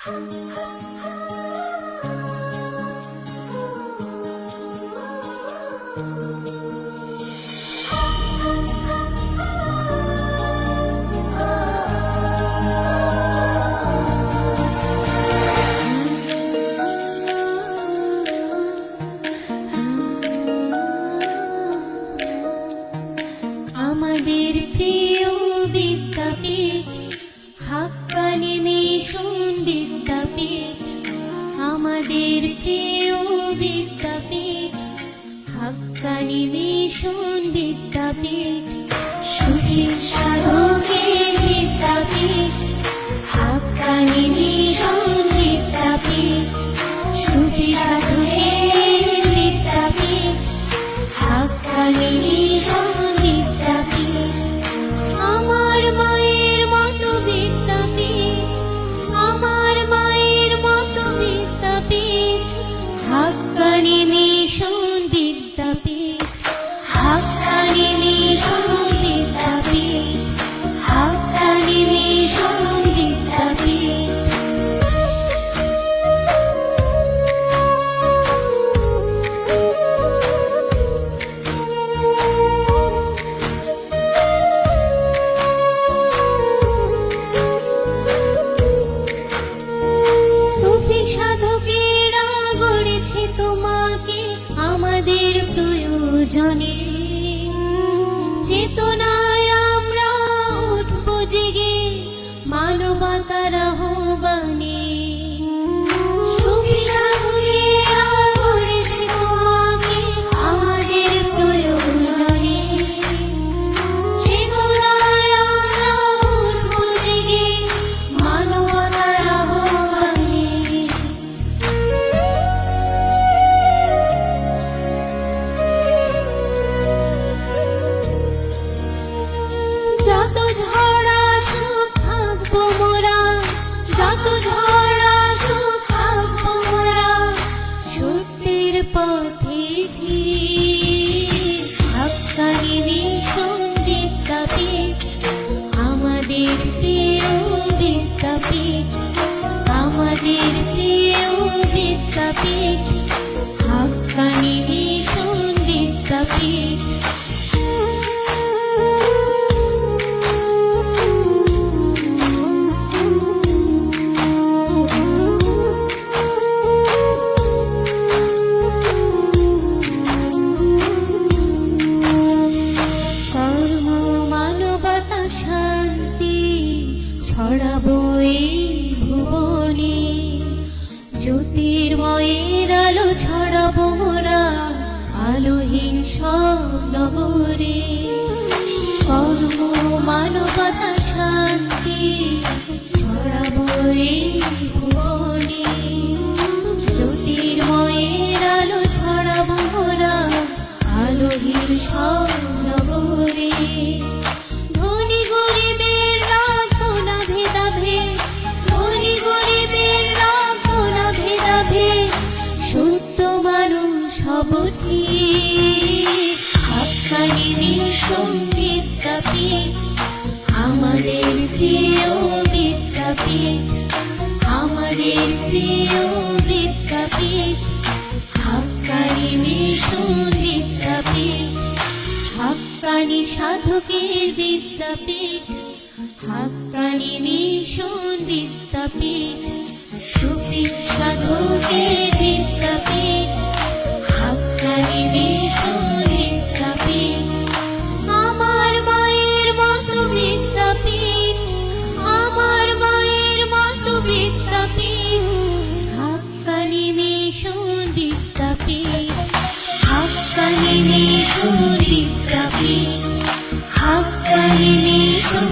আমাদের প্রিয় বিদ্যাপীঠ হাক্কানি মিশন বিদ্যাপীঠ, আমাদের প্রিয় বিদ্যাপীঠ হাক্কানি মিশন বিদ্যাপীঠ, সুফি সাধকের বিদ্যাপীঠ হাক্কানি মিশন বিদ্যাপীঠ, সুফি সাধকের বিদ্যাপীঠ হাক্কানি মিশন বিদ্যাপীঠ, আমার মায়ের মতো বিদ্যাপীঠ, আমার মায়ের মতো বিদ্যাপীঠ হাক্কানি মিশন বিদ্যাপীঠ, হাক্কানি মিশন বিদ্যাপীঠ, হাক্কানি মিশন বিদ্যাপীঠ। সাধকেরা গড়েছে তোমাকে আমাদের প্রয়োজনে, চেতনায় আমরা উঠবো জেগে মানবতার আহ্বানে। সুফি সাধকেরা গড়েছে তোমাকে আমাদের প্রয়োজনে, চেতনায় আমরা উঠবো জেগে মানবতার আহ্বানে। যত ঝড় আসুক থাকবো মোরা, যত ঝড় আসুক থাকবো মোরা সত্যের পথে ঠিক। হাক্কানি মিশন বিদ্যাপীঠ আমাদের প্রিয় বিদ্যাপীঠ, আমাদের প্রিয় বিদ্যাপীঠ হাক্কানি মিশন বিদ্যাপীঠ। ছড়াবো এই ভুবনে জ্যোতির্ময়ের আলো, ছড়াবো মোরা আলোহীন সব নগরে। কর্ম মানবতা শান্তি ছড়াবো এই ভুবনে জ্যোতির্ময়ের আলো, ছড়াবো মোরা আলোহীন সব নগরে। ধনী গরিবের রাখবো না ভেদাভেদ, ধনী গরিবের রাখবো না ভেদাভেদ, সত্য মানুষ সব ঠিক। হাক্কানি মিশন বিদ্যাপীঠ আমাদের প্রিয় বিদ্যাপীঠ, আমাদের প্রিয় বিদ্যাপীঠ হাক্কানি মিশন বিদ্যাপীঠ, হাক্কানি সাধকের বিদ্যাপীঠ হাক্কানি মিশন বিদ্যাপীঠ, সুফি সাধকের বিদ্যাপীঠ হাক্কানি মিশন বিদ্যাপীঠ, আমার মায়ের মতো বিদ্যাপীঠ, আমার মায়ের মতো বিদ্যাপীঠ হাক্কানি মিশন বিদ্যাপীঠ, হাক্কানি মিশন বিদ্যাপীঠ, হাক্কানি মিশন